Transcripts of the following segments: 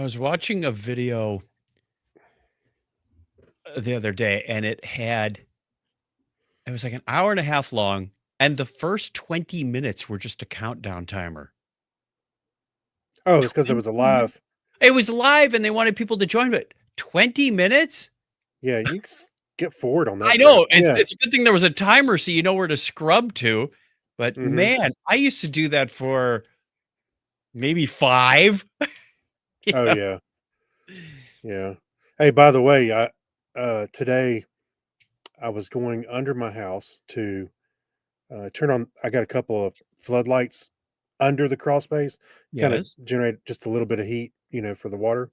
I was watching a video the other day, and it was like an hour and a half long, and the first 20 minutes were just a countdown timer. Oh, it's because it 20 was minutes. alive. It was live, and they wanted people to join, but 20 minutes? Yeah, you get forward on I that crap. know, it's Yeah. it's a good thing there was a timer so you know where to scrub to, but Mhm. man, I used to do that for maybe 5. Oh, Yeah. yeah. Yeah. Hey, by the way, today I was going under my house to, turn on I got a couple of floodlights under the crawl space, kinda Yes. generate just a little bit of heat, for the water,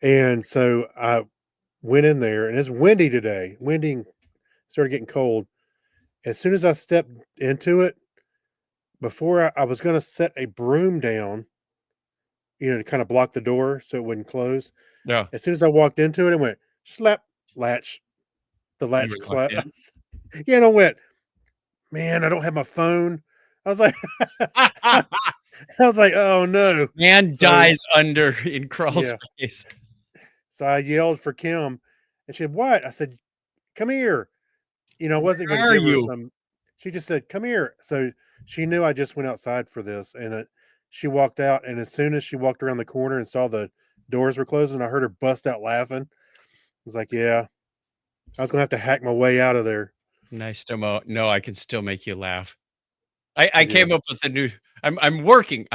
and so I went in there, and it's windy today, windy and started getting cold. As soon as I stepped into it, before I was gonna set a broom down, to kinda block the door so it wouldn't close. Yeah. As soon as I walked into it, it went, "Slap," latch. The You latch were locked cla in. yeah, and I went, "Man, I don't have my phone." I was like I was like, "Oh, no." Man So, dies under in crawl yeah. space. So I yelled for Kim, and she said, "What?" I said, "Come here." I wasn't gonna Where are give her you? some she just said, "Come here." So she knew I just went outside for this, and she walked out, and as soon as she walked around the corner and saw the doors were closing, I heard her bust out laughing. I was like, "Yeah, I was gonna have to hack my way out of there." Nice demo. No, I can still make you laugh. I Yeah. came up with a new I'm working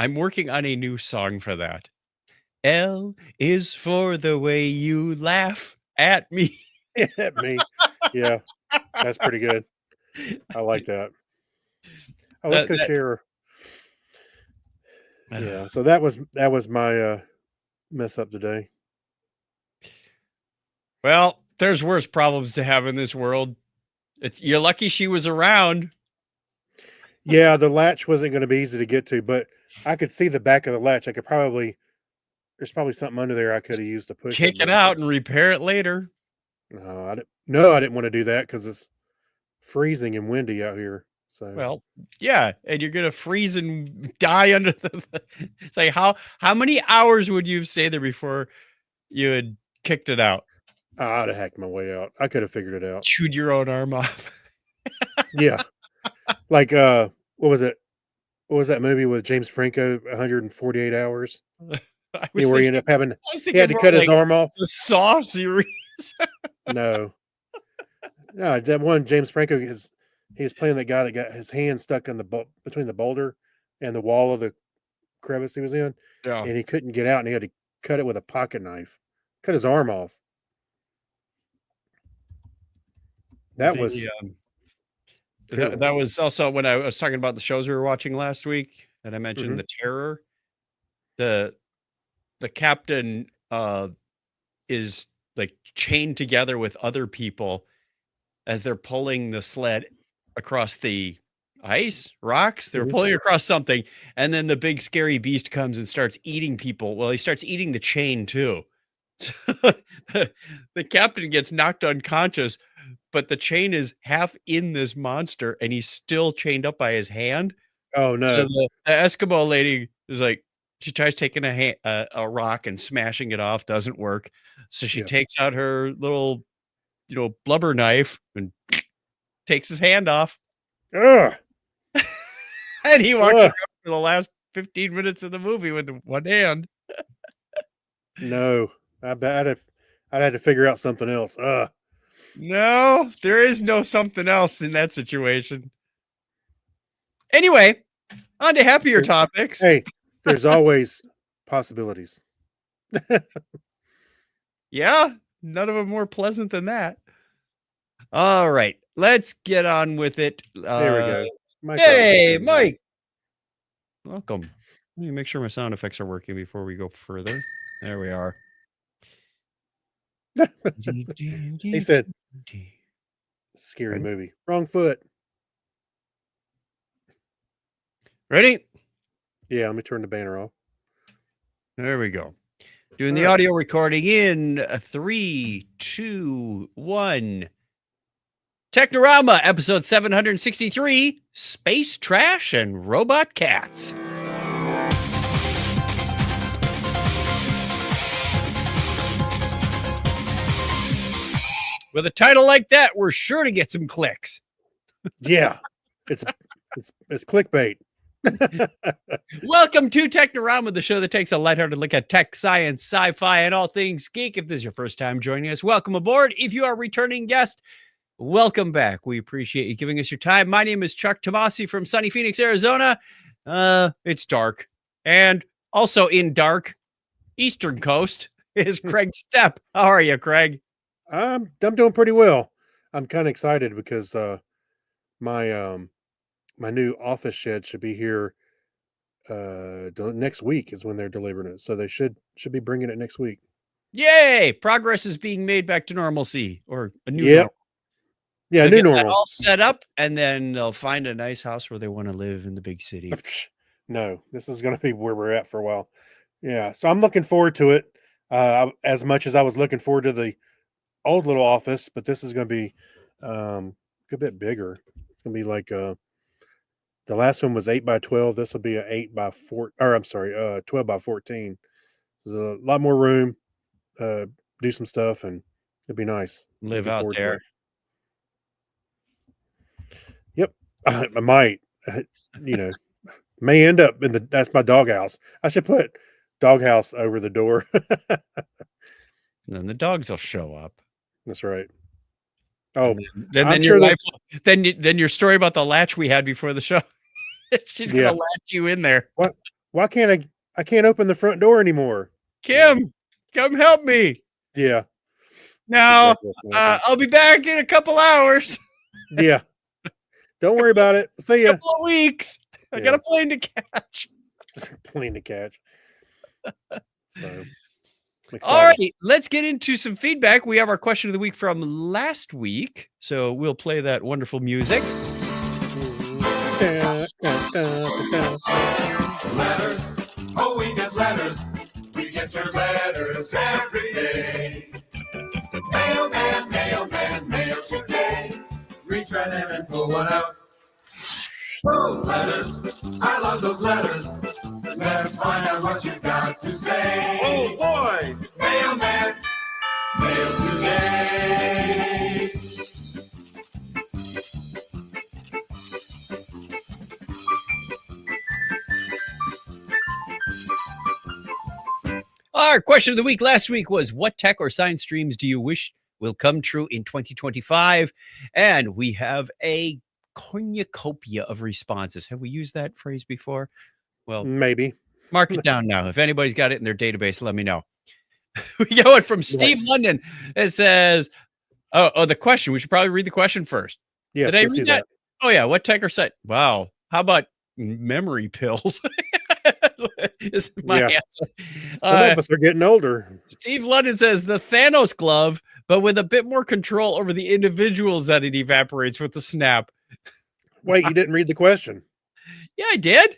on a new song for that. L is for the way you laugh at me. At me. Yeah, that's pretty good. I like that. Oh, let's That go that share. uh, Yeah, so that was my, mess up today. well, there's worse problems to have in this world. You're lucky she was around. Yeah, the latch wasn't gonna be easy to get to, but I could see the back of the latch. There's probably something under there I coulda used to push it, Kick it but out and repair it later. no, I didn't wanna do that because it's freezing and windy out here, so Well, yeah, and you're gonna freeze and die under the it's like, how many hours would you have stayed there before you had kicked it out? I'd have hacked my way out. I coulda figured it out. Chewed your own arm off? Yeah, like, what was it? What was that movie with James Franco, 148 Hours? I was Where he thinking ended up having I was he had thinking to more cut his like arm off? the Saw series. No. No, that one James Franco he was playing that guy that got his hand stuck in between the boulder and the wall of the crevice he was in, Yeah. and he couldn't get out, and he had to cut it with a pocket knife. Cut his arm off. That The, was that terrible. was also when I was talking about the shows we were watching last week, and I mentioned Mhm. The Terror. The the captain, is, like, chained together with other people as they're pulling the sled across the ice, rocks, they were Mhm. pulling across something, and then the big scary beast comes and starts eating people. Well, he starts eating the chain too. So the captain gets knocked unconscious, but the chain is half in this monster, and he's still chained up by his hand. Oh, So no. the Eskimo lady is like she tries taking a rock and smashing it off, doesn't work. So she Yes. takes out her little, blubber knife and takes his hand off, Ugh. and he walks Ugh. around for the last 15 minutes of the movie with the one hand. No. I bet I'd had to figure out something else. Ugh. No, there is no something else in that situation. Anyway, on to happier There topics. Hey, there's always possibilities. Yeah, none of them more pleasant than that. All right, let's get on with it. There we go. Micro Hey, opportunity here. Mike. Welcome. Let me make sure my sound effects are working before we go further. There we are. He said, "Scary Ready? movie. Wrong foot." Ready? Yeah, let me turn the banner off. There we go. Doing the Alright. audio recording in 3, 2, 1. Technorama, episode 763, Space Trash and Robot Cats. With a title like that, we're sure to get some clicks. Yeah, it's it's clickbait. Welcome to Technorama, the show that takes a lighthearted look at tech, science, sci-fi, and all things geek. If this is your first time joining us, welcome aboard. If you are a returning guest, welcome back. We appreciate you giving us your time. My name is Chuck Tomasi from sunny Phoenix, Arizona. It's dark. And also in dark, Eastern Coast is Craig Stepp. How are you, Craig? I'm doing pretty well. I'm kind of excited because my my new office shed should be here next week is when they're delivering it. So they should be bringing it next week. Yay! Progress is being made back to normalcy or a new Yep. normal. Yeah, They'll new get that normal. all set up, and then they'll find a nice house where they want to live in the big city. No, this is going to be where we're at for a while. Yeah, so I'm looking forward to it as much as I was looking forward to the old little office, but this is going to be a bit bigger. It's going to be like the last one was 8x12. This will be a 8x4, or I'm sorry, 12x14. There's a lot more room. Do some stuff, and it'd be nice. Live Looking out forward to there. it. Yep, I might. May end up in that's my doghouse. I should put doghouse over the door. And then the dogs will show up. That's right. Oh, then I'm your sure wife. Then your story about the latch we had before the show. She's gonna latch you in there. What? Why can't I can't open the front door anymore. Kim, come help me. Yeah. Now, Exactly what's gonna happen. I'll be back in a couple hours. Yeah. Don't worry about it. See ya. Couple of weeks. I got Yeah. a plane to catch. Plane to catch. So, I'm All excited. right, let's get into some feedback. We have our question of the week from last week, so we'll play that wonderful music. Letters, oh, we get letters. We get your letters every day. Mailman, mailman, mail today. Reach right in and pull one out. Those letters, I love those letters. Let's find out what you've got to say. Oh boy! Mailman, mail today. Our question of the week last week was, what tech or science dreams do you wish will come true in 2025? And we have a cornucopia of responses. Have we used that phrase before? Well, Maybe. mark it down now. If anybody's got it in their database, let me know. We got one from Steve London. It says, oh, the question. We should probably read the question first. Yes, Did I let's read do that? that. Oh, yeah. What tech or science? Wow. How about memory pills? Is my Yeah. answer. Some of us are getting older. Steve London says the Thanos glove, but with a bit more control over the individuals that it evaporates with the snap. Wait, you didn't read the question. Yeah, I did.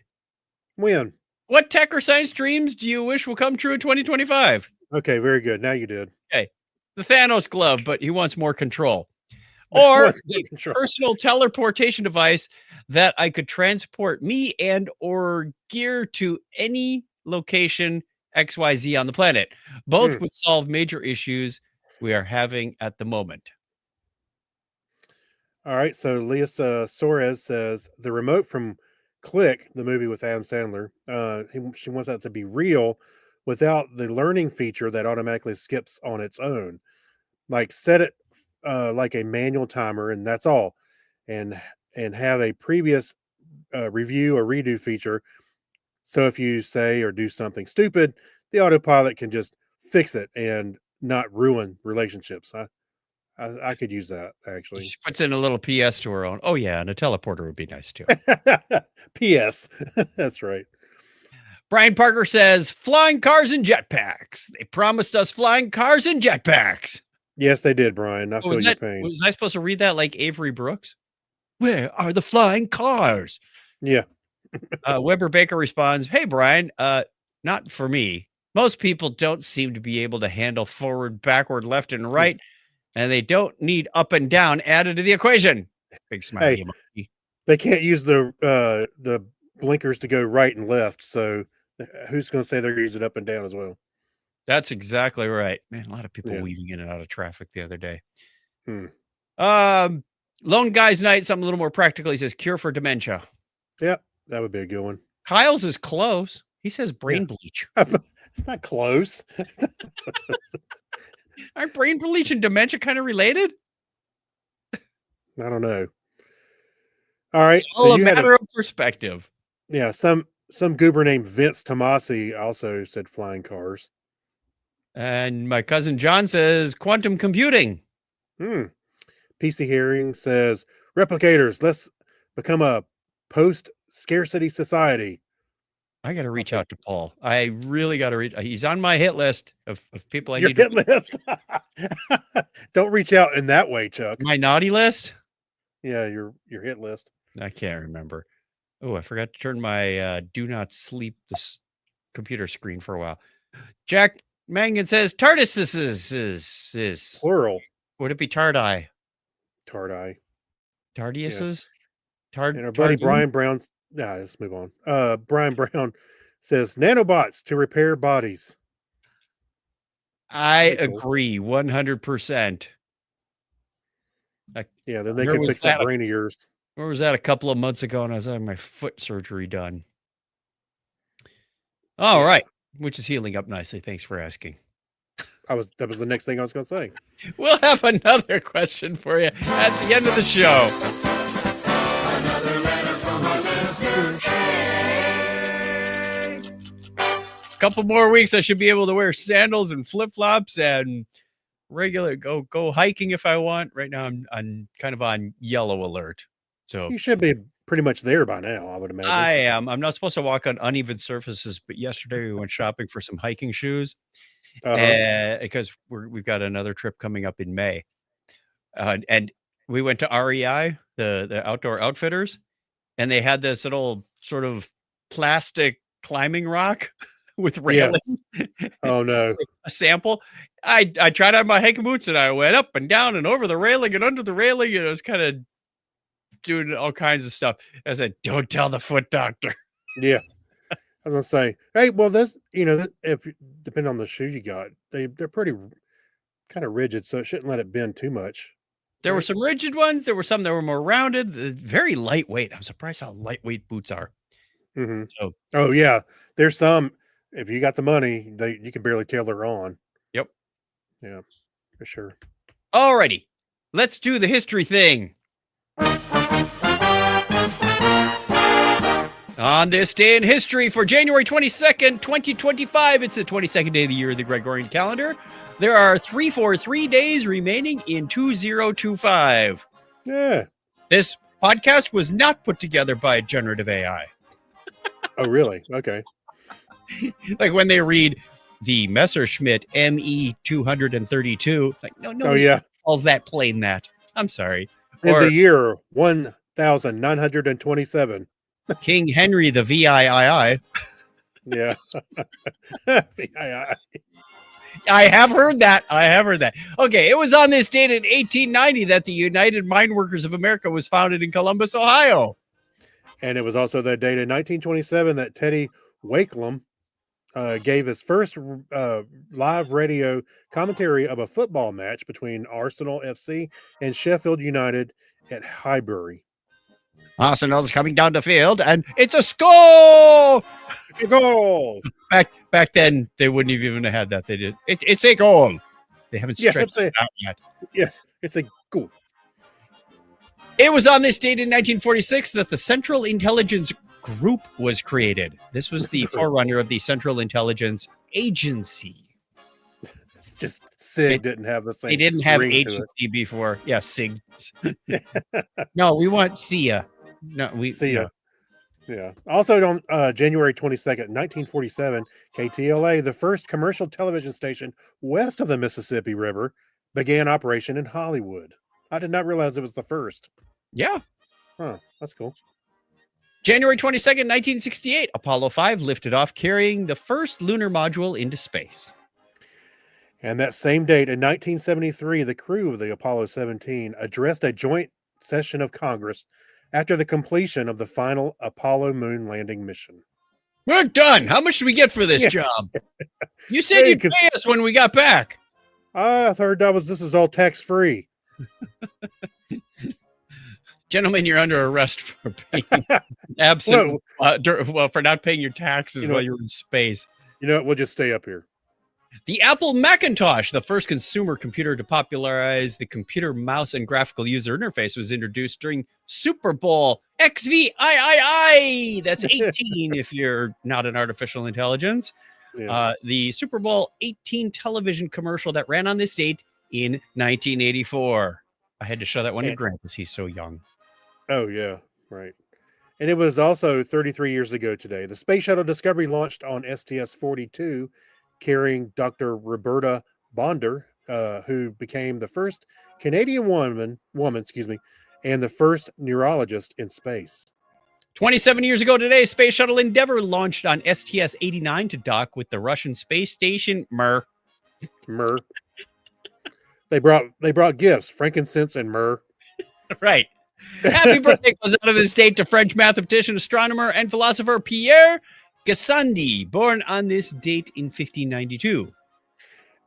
When? What tech or science dreams do you wish will come true in 2025? Okay, very good. Now you did. The Thanos glove, but he wants more control. Or What's the control? personal teleportation device that I could transport me and or gear to any location XYZ on the planet. Both would solve major issues we are having at the moment. All right. So Leah Suarez says the remote from Click, the movie with Adam Sandler, she wants that to be real without the learning feature that automatically skips on its own. Like set it like a manual timer, and that's all. And have a previous review or redo feature. So if you say or do something stupid, the autopilot can just fix it and not ruin relationships. I could use that actually. She puts in a little PS to her own. Oh, yeah. And a teleporter would be nice too. P.S. That's right. Brian Parker says flying cars and jetpacks. They promised us flying cars and jetpacks. Yes, they did, Brian. I feel your pain. Was I supposed to read that like Avery Brooks? Where are the flying cars? Yeah. Weber Baker responds, hey, Brian, not for me. Most people don't seem to be able to handle forward, backward, left, and right, and they don't need up and down added to the equation. Big smiley emoji. They can't use the blinkers to go right and left, so who's going to say they're using up and down as well? That's exactly right. Man, a lot of people Yeah. weaving in and out of traffic the other day. Hmm. Lone Guy's Night, something a little more practical. He says cure for dementia. Yep, that would be a good one. Kyle's is close. He says brain bleach. It's not close. Aren't brain bleach and dementia kind of related? I don't know. All right. It's all a matter of perspective. Yeah, some goober named Vince Tomasi also said flying cars. And my cousin John says quantum computing. PC Herring says replicators. Let's become a post-scarcity society. I got to reach out to Paul. I really got to reach. He's on my hit list of people I Your need hit to. list. Don't reach out in that way, Chuck. My naughty list? Yeah, your hit list. I can't remember. Oh, I forgot to turn my do not sleep this computer screen for a while. Jack Mangan says TARDIS is Plural. would it be Tardai? Tardai. Tardiuses? And our buddy Brian Brown. Yeah, let's move on. Brian Brown says nanobots to repair bodies. I Pretty cool. agree 100%. Yeah, then they Where can was fix that that? brain of yours. Where was that a couple of months ago? And I was having my foot surgery done. All right, which is healing up nicely. Thanks for asking. That was the next thing I was going to say. We'll have another question for you at the end of the show. Another letter from our listeners. Couple more weeks, I should be able to wear sandals and flip flops and regular go hiking if I want. Right now, I'm kind of on yellow alert. So You should be pretty much there by now, I would imagine. I am. I'm not supposed to walk on uneven surfaces, but yesterday we went shopping for some hiking shoes because we've got another trip coming up in May, and we went to REI, the Outdoor Outfitters, and they had this little sort of plastic climbing rock with railings. Oh no. It's like a sample. I tried on my hiking boots and I went up and down and over the railing and under the railing, and I was kind of doing all kinds of stuff. I said, "Don't tell the foot doctor." Yeah. I was gonna say, hey, well, this, if depending on the shoe you got, they're pretty kind of rigid, so it shouldn't let it bend too much. There were some rigid ones. There were some that were more rounded. Very lightweight. I'm surprised how lightweight boots are. Mm-hmm. So, Oh yeah, there's some. If you got the money, you can barely tell they're on. Yep. Yeah, for sure. alrighty, let's do the history thing. On this day in history for January 22nd, 2025, it's the 22nd day of the year of the Gregorian calendar. There are 343 days remaining in 2025. Yeah. This podcast was not put together by generative AI. Oh really? Okay. Like when they read the Messerschmitt ME 232, like no, Oh yeah. calls that plain that. I'm sorry. In Or the year 1927. King Henry the VIII. Yeah. I have heard that. Okay, it was on this date in 1890 that the United Mine Workers of America was founded in Columbus, Ohio. And it was also that date in 1927 that Teddy Wakelam gave his first live radio commentary of a football match between Arsenal FC and Sheffield United at Highbury. Arsenal's coming down the field, and it's a score! A goal! Back then, they wouldn't have even had that. They did. It's a goal. They haven't stretched it out yet. Yeah, it's a goal. It was on this date in 1946 that the Central Intelligence Group was created. This was the forerunner of the Central Intelligence Agency. Just SIG didn't have the same. They didn't have ring to it. agency before. Yeah, SIG. No, we want SIA. No, we SIA. Yeah. Also on January 22nd, 1947, KTLA, the first commercial television station west of the Mississippi River, began operation in Hollywood. I did not realize it was the first. Yeah. Huh. That's cool. January 22nd, 1968, Apollo 5 lifted off carrying the first lunar module into space. And that same date in 1973, the crew of the Apollo 17 addressed a joint session of Congress after the completion of the final Apollo moon landing mission. We're done. How much do we get for this job? You said Hey, you'd pay us when we got back. I heard this is all tax free. Gentlemen, you're under arrest for paying absent. Whoa. For not paying your taxes You know while what? you're in space. You know what? We'll just stay up here. The Apple Macintosh, the first consumer computer to popularize the computer mouse and graphical user interface, was introduced during Super Bowl XVIII. That's 18 if you're not an artificial intelligence. Yeah. The Super Bowl 18 television commercial that ran on this date in 1984. I had to show that one to And- Grant because he's so young. Oh, yeah. Right. And it was also 33 years ago today. The Space Shuttle Discovery launched on STS-42, carrying Dr. Roberta Bonder, who became the first Canadian woman, and the first neurologist in space. 27 years ago today, Space Shuttle Endeavour launched on STS-89 to dock with the Russian space station Mir. Myrrh. They brought gifts, frankincense and myrrh. Right. Happy birthday goes out of this date to French mathematician, astronomer, and philosopher Pierre Gassendi, born on this date in 1592.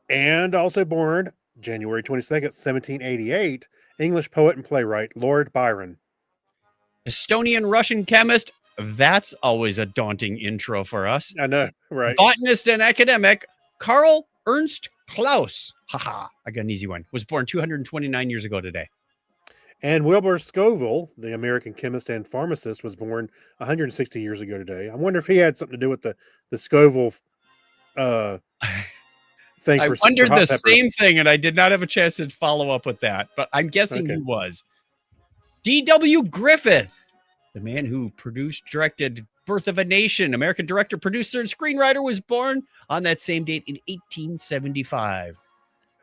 And also born January 22nd, 1788, English poet and playwright Lord Byron. Estonian Russian chemist. That's always a daunting intro for us. I know, right? Botanist and academic Carl Ernst Klaus. Haha, I got an easy one. Was born 229 years ago today. And Wilbur Scoville, the American chemist and pharmacist, was born 160 years ago today. I wonder if he had something to do with the Scoville thing. I for wondered hot the peppers. same thing, and I did not have a chance to follow up with that, but I'm guessing Okay. he was. D.W. Griffith, the man who produced, directed Birth of a Nation, American director, producer, and screenwriter, was born on that same date in 1875.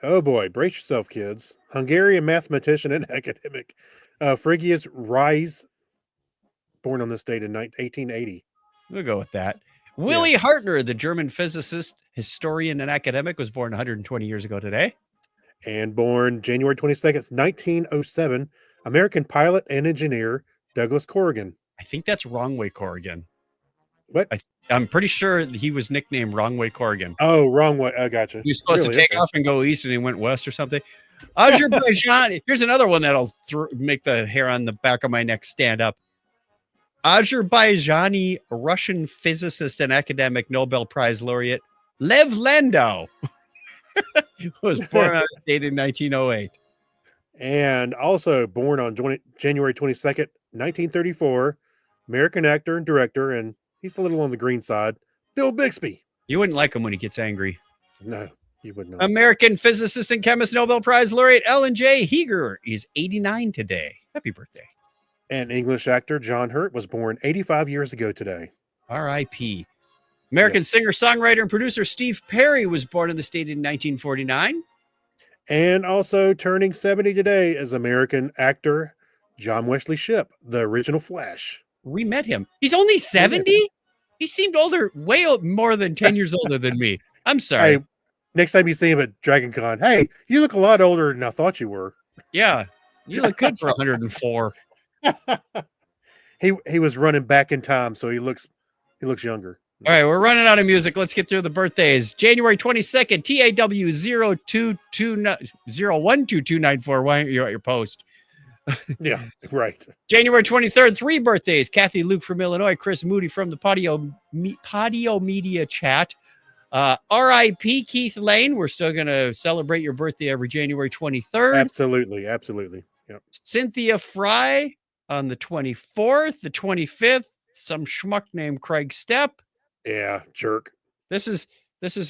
Oh boy, brace yourself, kids. Hungarian mathematician and academic Frigyes Riesz, born on this date in 1880. We'll go with that. Willy Hartner, the German physicist, historian, and academic, was born 120 years ago today. And born January 22nd, 1907, American pilot and engineer Douglas Corrigan. I think that's Wrong Way Corrigan. What? I'm pretty sure he was nicknamed Wrong Way Corrigan. Oh, wrong way. I gotcha. He was supposed Really? to take Okay. off and go east, and he went west or something. Azerbaijan. Here's another one that'll make the hair on the back of my neck stand up. Azerbaijani Russian physicist and academic Nobel Prize laureate Lev Landau was born on this date in 1908. And also born on January 22nd, 1934, American actor and director, and he's a little on the green side, Bill Bixby. You wouldn't like him when he gets angry. No, you would not. American physicist and chemist Nobel Prize laureate Ellen J. Heger is 89 today. Happy birthday. And English actor John Hurt was born 85 years ago today. R.I.P. American Yes. singer, songwriter, and producer Steve Perry was born in the state in 1949. And also turning 70 today is American actor John Wesley Shipp, the original Flash. We met him. He's only 70? He seemed older, more than 10 years older than me. I'm sorry. Hey, next time you see him at Dragon Con, hey, you look a lot older than I thought you were. Yeah. You look good for 104. He was running back in time, so he looks younger. All right, we're running out of music. Let's get through the birthdays. January 22nd, TAW 01229401224. Why aren't you at your post? Yeah, right. January 23rd, 3 birthdays. Kathy Luke from Illinois, Chris Moody from the Patio Media chat. R.I.P. Keith Lane. We're still going to celebrate your birthday every January 23rd. Absolutely. Yep. Cynthia Fry on the 24th, the 25th. Some schmuck named Craig Stepp. Yeah, jerk. This is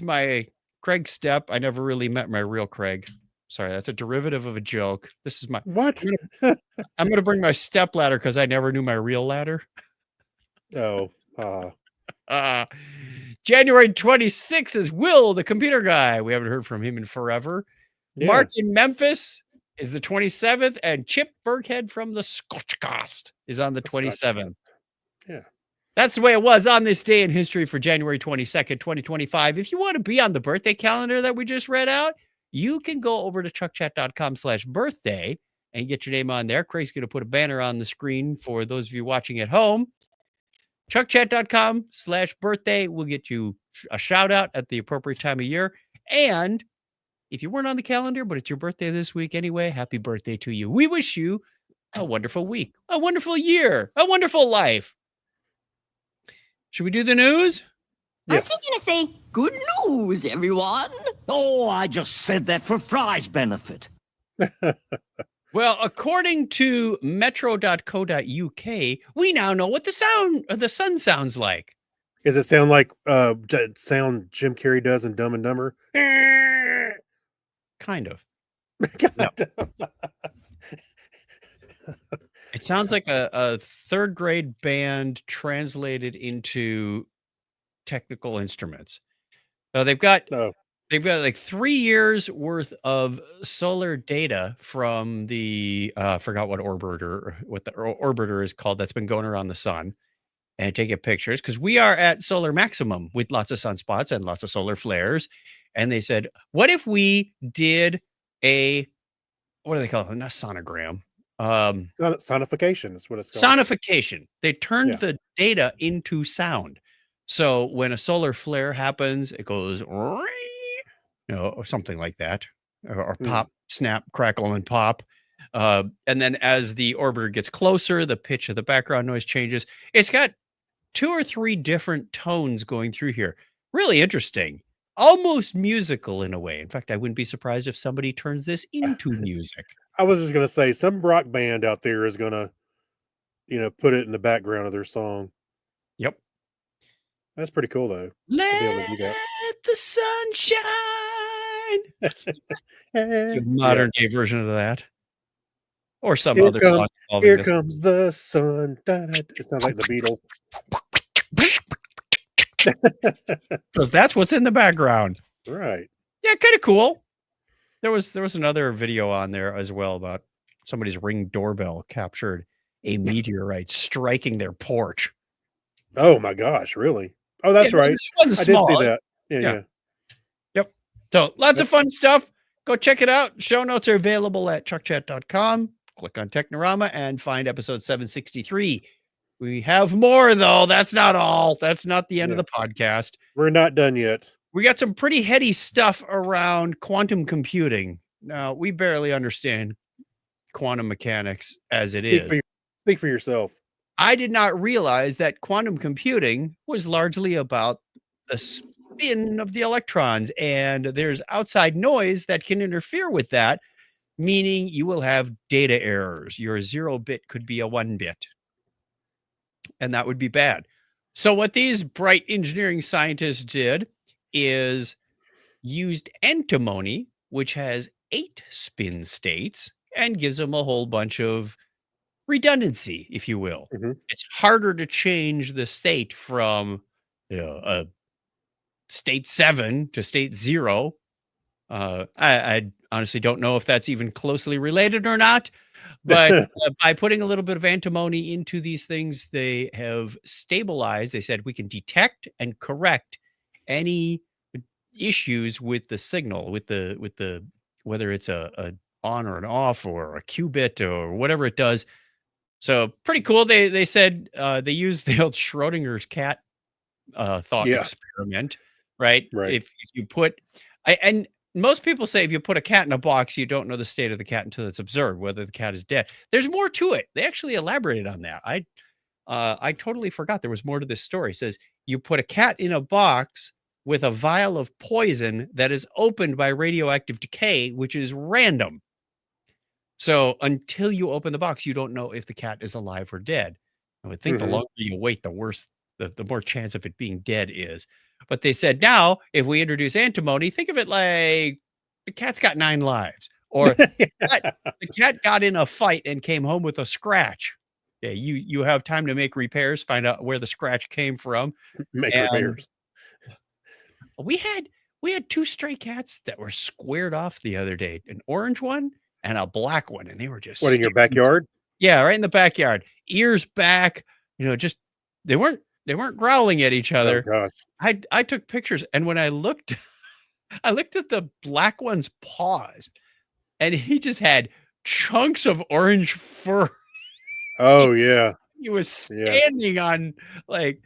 my Craig Stepp. I never really met my real Craig. Sorry, that's a derivative of a joke. This is my. What? I'm gonna bring my step ladder because I never knew my real ladder. Oh, January 26th is Will, the computer guy. We haven't heard from him in forever. yeah. Mark in Memphis is the 27th, and Chip Burkhead from the Scotchcast is on the 27th. Yeah. That's the way it was on this day in history for January 22nd, 2025. If you want to be on the birthday calendar that we just read out, you can go over to chuckchat.com/birthday and get your name on there. Craig's going to put a banner on the screen for those of you watching at home. chuckchat.com/birthday will get you a shout out at the appropriate time of year. And If you weren't on the calendar, but it's your birthday this week anyway, happy birthday to you. We wish you a wonderful week, a wonderful year, a wonderful life. Should we do the news? Aren't you Yes. going to say good news, everyone? Oh, I just said that for Fry's benefit. Well, according to metro.co.uk, we now know what the sun sounds like. Does it sound like sound Jim Carrey does in Dumb and Dumber? Kind of. God. It sounds like a third grade band translated into technical instruments. They've got No. like 3 years worth of solar data from the forgot what the orbiter is called that's been going around the sun and taking pictures because we are at solar maximum with lots of sunspots and lots of solar flares. And they said, what if we did what do they call it? Not sonogram. Sonification is what it's called. Sonification. They turned Yeah. the data into sound. So when a solar flare happens, it goes, or something like that, or pop, snap, crackle, and pop. And then as the orbiter gets closer, the pitch of the background noise changes. It's got 2 or 3 different tones going through here. Really interesting. Almost musical in a way. In fact, I wouldn't be surprised if somebody turns this into music. I was just gonna say some rock band out there is gonna, put it in the background of their song. Yep. That's pretty cool though. Let do that. the sun shine. A modern day version of that. Or some Here other come- song involving Here this. comes the sun. It sounds like the Beatles. Because that's what's in the background. Right. Yeah, kind of cool. There was another video on there as well about somebody's Ring doorbell captured a meteorite striking their porch. Oh my gosh, really? Oh, that's Yeah, right. It wasn't I did small. see that. Yeah, Yeah. yeah. So lots of fun stuff. Go check it out. Show notes are available at truckchat.com. Click on Technorama and find episode 763. We have more though. That's not all. That's not the end of Yeah. the podcast. We're not done yet. We got some pretty heady stuff around quantum computing. Now, we barely understand quantum mechanics as it is. Speak for yourself. I did not realize that quantum computing was largely about the spin of the electrons, and there's outside noise that can interfere with that, meaning you will have data errors. Your 0 bit could be a 1 bit, and that would be bad. So what these bright engineering scientists did is used antimony, which has 8 spin states and gives them a whole bunch of redundancy, if you will. Mhm. It's harder to change the state from a state 7 to state 0. I honestly don't know if that's even closely related or not, but by putting a little bit of antimony into these things, they have stabilized. They said we can detect and correct any issues with the signal, with the whether it's a on or an off or a qubit or whatever it does. So pretty cool. They said they used the old Schrodinger's cat thought Yeah. experiment, right? Right. If you put, and most people say if you put a cat in a box, you don't know the state of the cat until it's observed, whether the cat is dead. There's more to it. They actually elaborated on that. I totally forgot there was more to this story. It says you put a cat in a box with a vial of poison that is opened by radioactive decay, which is random. So until you open the box, you don't know if the cat is alive or dead. I would think Mhm. the longer you wait, the worse, the more chance of it being dead is. But they said now, if we introduce antimony, think of it like the cat's got 9 lives, or the cat got in a fight and came home with a scratch. Yeah, you have time to make repairs, find out where the scratch came from. Make And repairs. We had 2 stray cats that were squared off the other day, an orange one and a black one, and they were just What, in your staring- backyard? Yeah, right in the backyard, ears back. Just they weren't growling at each Oh other. gosh. I took pictures, and when I looked, I looked at the black one's paws, and he just had chunks of orange fur. Oh yeah. He was Yeah. standing on like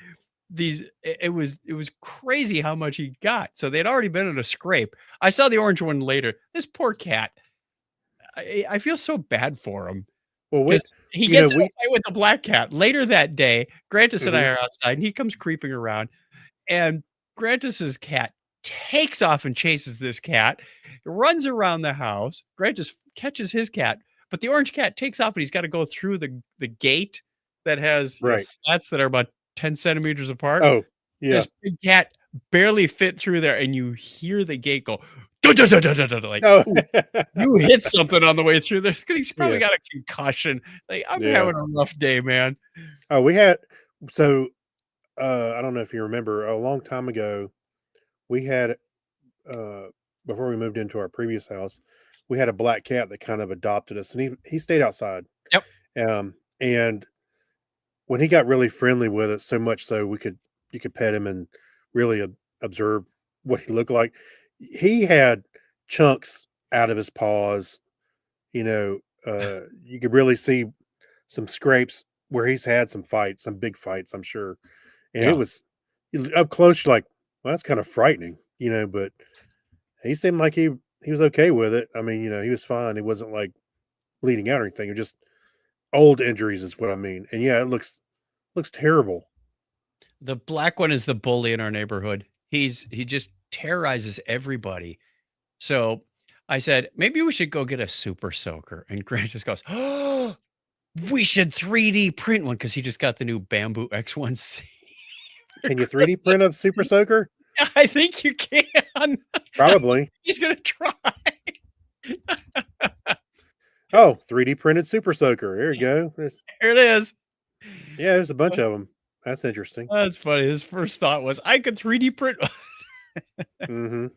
it was crazy how much he got. So they'd already been in a scrape. I saw the orange one later. This poor cat. I feel so bad for him Well, because he you know, gets in a we fight with the black cat later that day. Grantis and I Mhm. are outside, and he comes creeping around, and Grantis's cat takes off and chases this cat, runs around the house. Grantis catches his cat, but the orange cat takes off, and he's got to go through the gate that has Right. slats that are about 10 centimeters apart. Oh, yeah. This big cat barely fit through there, and you hear the gate go, "Dun, dun, dun, dun, dun, dun," like, Oh. "Ooh, you hit something on the way through there." He's probably Yeah. got a concussion. Like, I'm Yeah. having a rough day, man. Oh, we had so, I don't know if you remember, a long time ago, we had, uh, before we moved into our previous house, we had a black cat that kind of adopted us, and he stayed outside. Yep. And when he got really friendly with us, so much so you could pet him and really observe what he looked like. He had chunks out of his paws, you know, you could really see some scrapes where he's had some fights, some big fights, I'm sure. And it Yeah. was up close, you're like, well, that's kind of frightening, but he seemed like he was okay with it. I mean, he was fine. It wasn't like bleeding out or anything. It was just old injuries is what I mean. And yeah, it looks terrible. The black one is the bully in our neighborhood. He just terrorizes everybody. So I said, maybe we should go get a super soaker. And Grant just goes, "Oh, we should 3D print one," because he just got the new Bamboo X1C. Can you for 3D print Christmas. up Super Soaker? I think you can. Probably. He's gonna try. Oh, 3D printed Super Soaker. There you go. Here it is. Yeah, there's a bunch of them. That's interesting. That's funny. His first thought was, I could 3D print. Hmm.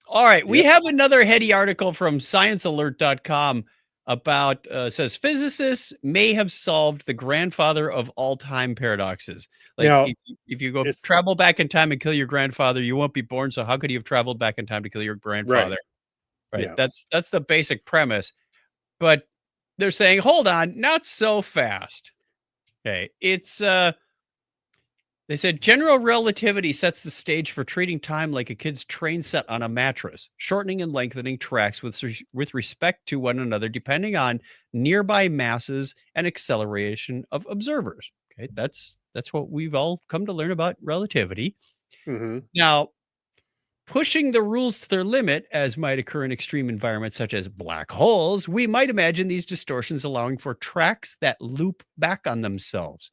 All right. We Yep. have another heady article from sciencealert.com about says physicists may have solved the grandfather of all time paradoxes. Like Now, if you go it's travel back in time and kill your grandfather, you won't be born. So how could you have traveled back in time to kill your right. grandfather? Right. Yeah. That's the basic premise. But they're saying, hold on, not so fast. Okay. It's they said general relativity sets the stage for treating time like a kid's train set on a mattress, shortening and lengthening tracks with respect to one another, depending on nearby masses and acceleration of observers. Okay, that's what we've all come to learn about relativity. Hmm. Now, pushing the rules to their limit, as might occur in extreme environments such as black holes, we might imagine these distortions allowing for tracks that loop back on themselves,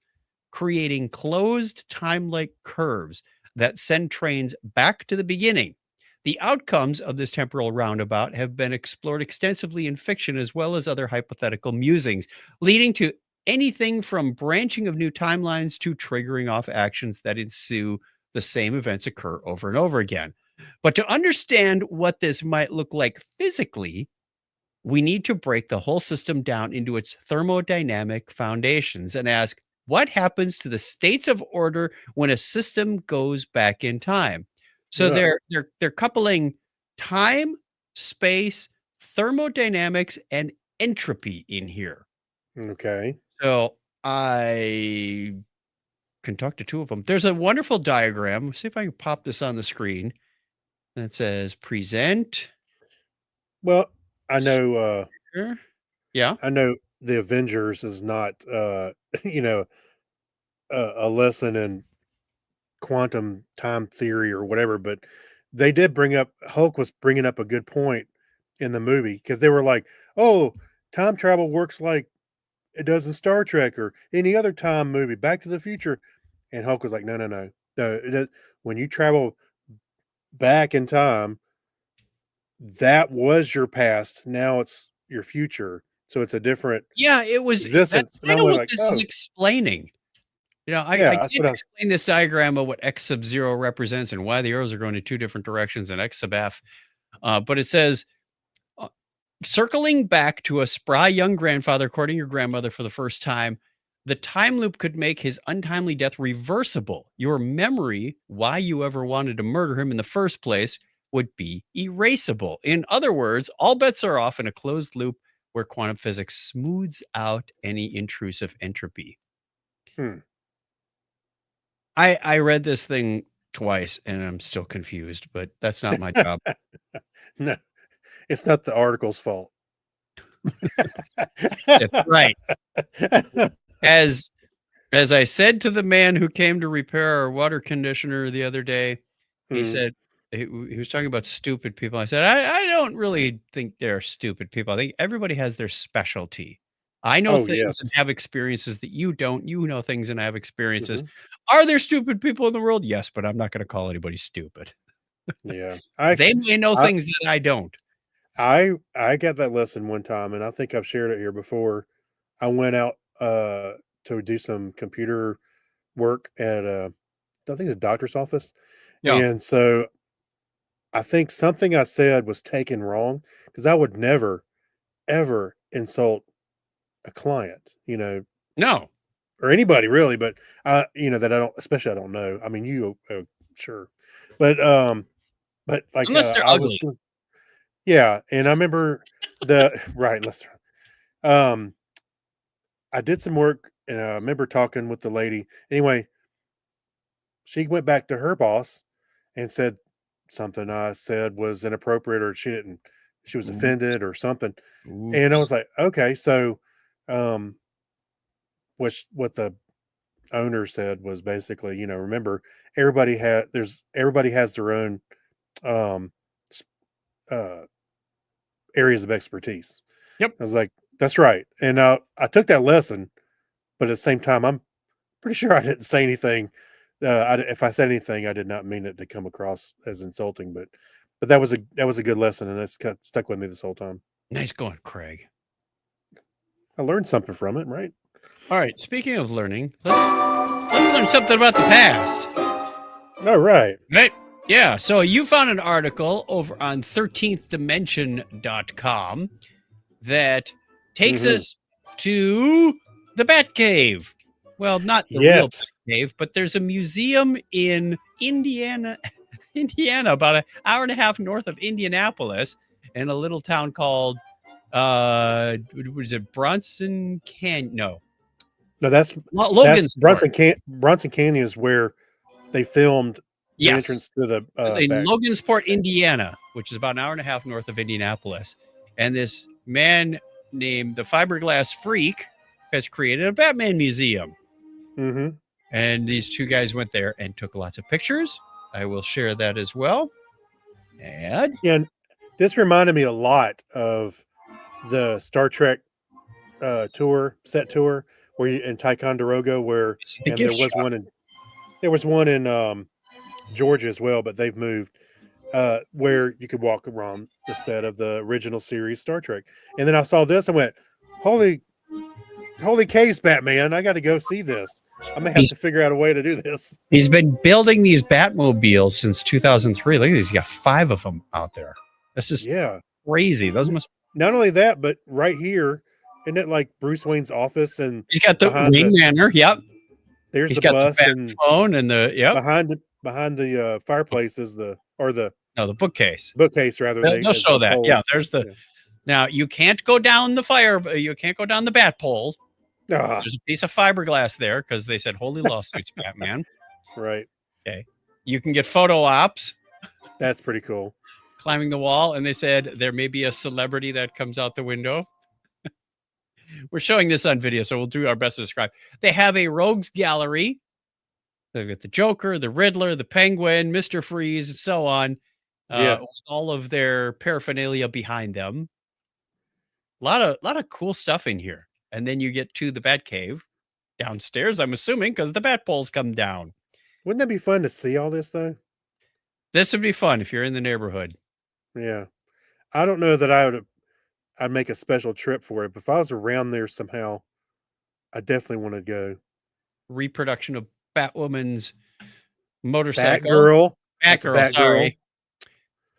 creating closed time-like curves that send trains back to the beginning. The outcomes of this temporal roundabout have been explored extensively in fiction as well as other hypothetical musings, leading to anything from branching of new timelines to triggering off actions that ensue the same events occur over and over again. But to understand what this might look like physically, we need to break the whole system down into its thermodynamic foundations and ask, what happens to the states of order when a system goes back in time? So Yeah. they're coupling time, space, thermodynamics, and entropy in here. Okay. So I can talk to two of them. There's a wonderful diagram. Let's see if I can pop this on the screen. That says present. Well, I know. Sure. Yeah. I know the Avengers is not, you know, a lesson in quantum time theory or whatever, but they did bring up Hulk was bringing up a good point in the movie because they were like, "Oh, time travel works like it does in Star Trek or any other time movie, Back to the Future," and Hulk was like, "No, no, no, no. When you travel back in time, that was your past. Now it's your future, so it's a different Yeah, it was that's existence." And I kinda was what like, this is "Oh, explaining. I yeah, that's can't what I was." explain this diagram of what X sub 0 represents and why the arrows are going in 2 different directions and X sub F. But it says, uh, circling back to a spry young grandfather courting your grandmother for the first time, the time loop could make his untimely death reversible. Your memory, why you ever wanted to murder him in the first place, would be erasable. In other words, all bets are off in a closed loop where quantum physics smooths out any intrusive entropy. Hmm. I read this thing twice and I'm still confused, but that's not my job. No, it's not the article's fault. That's right. As I said to the man who came to repair our water conditioner the other day, he Mhm. said he was talking about stupid people. I said, I don't really think they're stupid people. I think everybody has their specialty. I know Oh, things yes. and have experiences that you don't. You know things and I have experiences. Mhm. Are there stupid people in the world? Yes, but I'm not going to call anybody stupid. Yeah. They may know I things that I don't. I got that lesson one time, and I think I've shared it here before. I went out, to do some computer work at, I think it's a doctor's office, Yeah. and so I think something I said was taken wrong because I would never, ever insult a client, No. or anybody really, but, that I don't especially I don't know. I mean, you, sure. But, like, Unless they're I was ugly. yeah, and I remember the right, let's um, I did some work, and I remember talking with the lady. Anyway, she went back to her boss and said something I said was inappropriate, or she was Oops. offended or something. And I was Oops. like, okay, so, um, what the owner said was basically, remember, everybody has their own, um, s- uh, areas of expertise. Yep. I was like, that's right. And I took that lesson, but at the same time, I'm pretty sure I didn't say anything. If I said anything, I did not mean it to come across as insulting, but that was a good lesson, and it's stuck with me this whole time. Nice going, Craig. I learned something from it, right? All right. Speaking of learning, let's learn something about the past. All right. Right? Yeah. So you found an article over on 13thdimension.com that takes Hmm. us to the Bat Cave. Well, not the real Yes. Bat Cave, but there's a museum in Indiana, Indiana, about an hour and a half north of Indianapolis, in a little town called was it Bronson Canyon? No, No, that's Logansport. Bronson Canyon is where they filmed the Yes. entrance to the In back. Logansport, Indiana, which is about an hour and a half north of Indianapolis. And this man named the Fiberglass Freak has created a Batman museum. Hmm. And these two guys went there and took lots of pictures. I will share that as well. And Yeah, and this reminded me a lot of the Star Trek set tour where you in Ticonderoga, it's the and gift shop. there was one in Georgia as well, but they've moved, where you could walk around the set of the original series Star Trek. And then I saw this and went, holy holy caves, Batman, I got to go see this. I may have He's to figure out a way to do this. he's been building these Batmobiles since 2003. Look at these. He's got 5 of them out there. This is Yeah. crazy. Those must Not only that, but right here, isn't it like Bruce Wayne's office, and He's got the behind Wing Manor. Yep. there's He's the got the bust, bat and phone and the yep. behind the fireplace is the No, the bookcase. bookcase rather. They'll As show the that. poles. Yeah, there's the Yeah. now you can't go down the fire. You can't go down the bat pole. Ah, There's a piece of fiberglass there because they said holy lawsuits, Batman. right. Okay, you can get photo ops That's pretty cool. climbing the wall, and they said there may be a celebrity that comes out the window. We're showing this on video, so we'll do our best to describe. They have a rogues gallery. They've got the Joker, the Riddler, the Penguin, Mr. Freeze, and so on, Yeah. with all of their paraphernalia behind them. A lot of cool stuff in here. And then you get to the Bat Cave downstairs, I'm assuming, because the bat poles come down. Wouldn't that be fun to see all this though? This would be fun if you're in the neighborhood. Yeah. I don't know that I'd make a special trip for it, but if I was around there somehow, I definitely want to go. Reproduction of Batwoman's motorcycle. Batgirl. That's a Batgirl, Batgirl. sorry.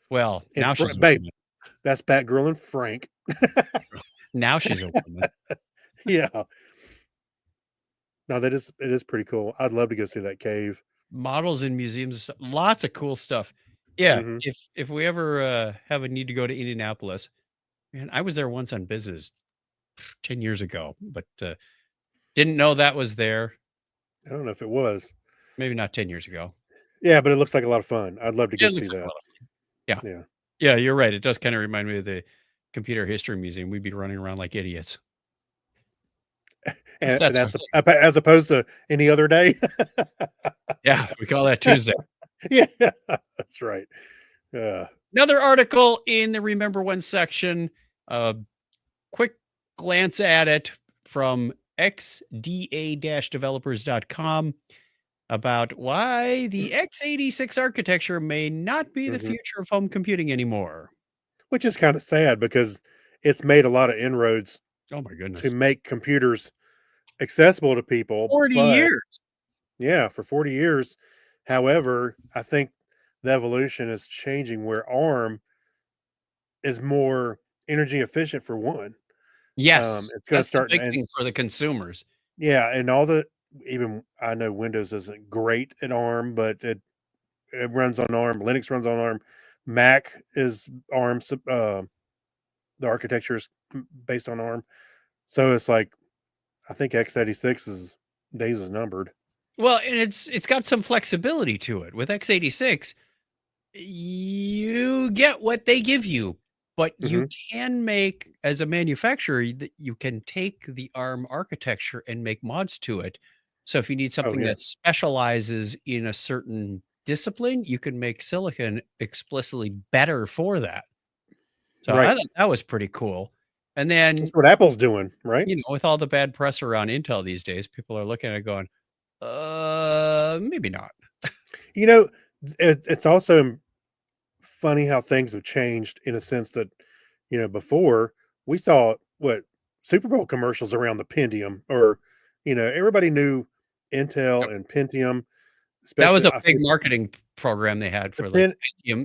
Well, And now she's a babe, woman. that's Batgirl and Frank. Now she's a woman. Yeah. No, it is pretty cool. I'd love to go see that cave. Models in museums, lots of cool stuff. Yeah, Mhm. if we ever have a need to go to Indianapolis, man, I was there once on business 10 years ago, but didn't know that was there. I don't know if it was. Maybe not 10 years ago. Yeah, but it looks like a lot of fun. I'd love to Yeah, go it see looks like a that. lot of fun. Yeah. Yeah. Yeah, you're right. It does kind of remind me of the Computer History Museum. We'd be running around like idiots. If And that's a that's thing. as opposed to any other day. Yeah, we call that Tuesday. Yeah, that's right. Yeah. Another article in the Remember When section. Quick glance at it from xda-developers.com about why the x86 architecture may not be the Mhm. future of home computing anymore. Which is kind of sad because it's made a lot of inroads Oh my to goodness. make computers accessible to people, 40 but years. yeah, for 40 years. However, I think the evolution is changing where ARM is more energy efficient for one. Yes, It's going to that's the start big and thing for the consumers. yeah, and all the even I know Windows isn't great at ARM, but it runs on ARM. Linux runs on ARM. Mac is ARM. The architecture is based on ARM. So it's like I think x86 is days is numbered. Well, and it's got some flexibility to it. With x86, you get what they give you, but you Hmm. can make, as a manufacturer, you can take the ARM architecture and make mods to it. So if you need Oh something yeah, that specializes in a certain discipline, you can make silicon explicitly better for that. So I right. thought that was pretty cool. And then, That's what Apple's doing, right? with all the bad press around Intel these days, people are looking at it going, maybe not. You know, it's also funny how things have changed in a sense that, before we saw what Super Bowl commercials around the Pentium, or everybody knew Yep. Intel and Pentium, That was especially a I big say marketing program they had the for like Pen,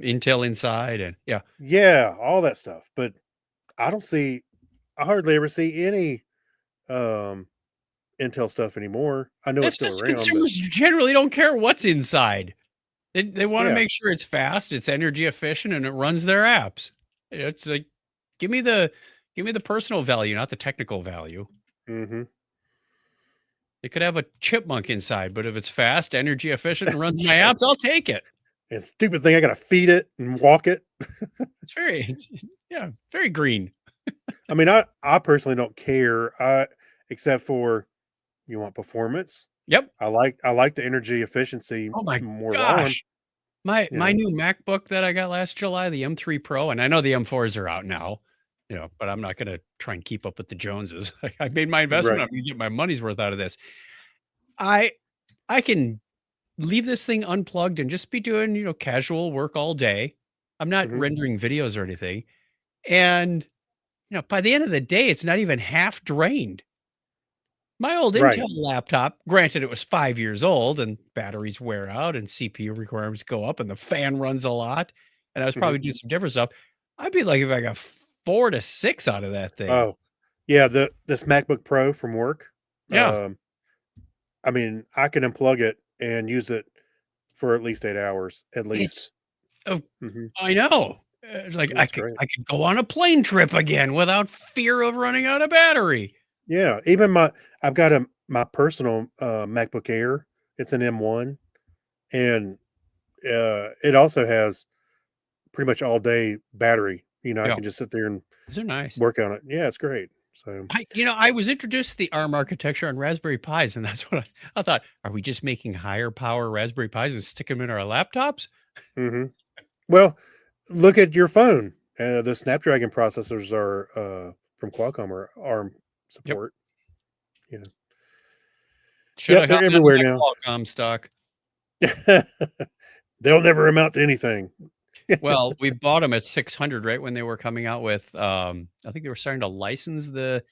Intel Inside and yeah. yeah, all that stuff. But I don't see, I hardly ever see any um Intel stuff anymore. I know it's It's still just around, but consumers generally don't care what's inside. They wanna yeah. make sure it's fast, it's energy efficient, and it runs their apps. It's like, give me the personal value, not the technical value. Hmm. It could have a chipmunk inside, but if it's fast, energy efficient, and runs my apps, I'll take it. And stupid thing, I gotta feed it and walk it. It's very yeah, very green. I mean, I personally don't care. Except for you want performance. Yep. I like the energy efficiency Oh my more of ARM. gosh. My Yeah. new MacBook that I got last July, the M3 Pro, and I know the M4s are out now, but I'm not gonna try and keep up with the Joneses. I made my investment. Right. I'm gonna get my money's worth out of this. I I can leave this thing unplugged and just be doing, casual work all day. I'm not Hmm. rendering videos or anything. And, by the end of the day, it's not even half drained. My old Right. Intel laptop, granted it was 5 years old and batteries wear out and CPU requirements go up and the fan runs a lot, and I was Hmm. probably doing some different stuff. I'd be like if I got 4 to 6 out of that thing. Oh, yeah. This MacBook Pro from work. Yeah, Um, I mean, I can unplug it and use it for at least 8 hours, at it's least. oh, Hmm. I know. It's like It's great. I could go on a plane trip again without fear of running out of battery. Yeah. Even I've got my personal MacBook Air. It's an M1, and it also has pretty much all day battery. I Yeah, can just sit there and these are nice. work on it. Yeah, it's great. So, I was introduced to the ARM architecture on Raspberry Pis, and that's what I thought. Are we just making higher power Raspberry Pis and stick them in our laptops? hmm well, look at your phone. The Snapdragon processors are from Qualcomm or ARM Yep. support. You know, Should yep, have they're gotten into everywhere that now. Qualcomm stock. They'll never amount to anything. Well, we bought them at 600 right when they were coming out with, I think they were starting to license the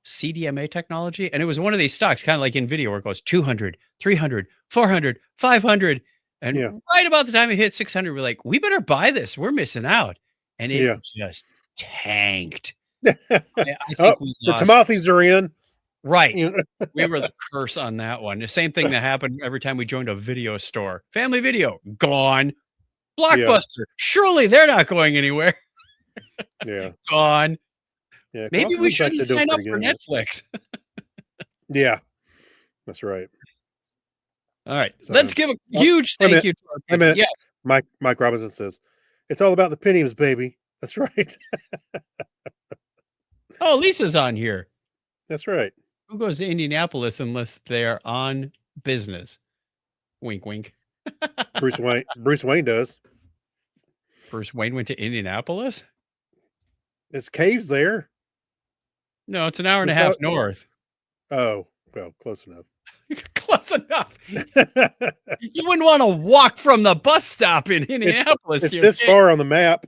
CDMA technology, and it was one of these stocks, kinda like NVIDIA, where it goes 200, 300, 400, 500, and Yeah, right about the time it hit 600, we're like, "We better buy this, we're missing out," and it yeah. just tanked. I Oh, think we the lost. Tomasis are in. Right. You We were the curse on that one. The same thing that happened every time we joined a video store. Family Video, gone. yeah, Blockbuster, surely they're not going anywhere. yeah, Gone. yeah. Maybe we Qualcomm's shouldn't actually doing sign up pretty for good. Netflix. Yeah, that's right. All right. So- Let's give a Oh, huge wait a thank you to our Wait a minute. Yes. Mike Robinson says, "It's all about the pennies, baby." That's right. Oh, Lisa's on here. That's right. Who goes to Indianapolis unless they're on business? Wink, wink. Bruce Wayne does. Bruce Wayne went to Indianapolis? His cave's there. No, it's an hour and a It's half not- north. Oh, well, close enough. Close enough. You wouldn't want to walk from the bus stop in Indianapolis. It's to your this cave. far on the map.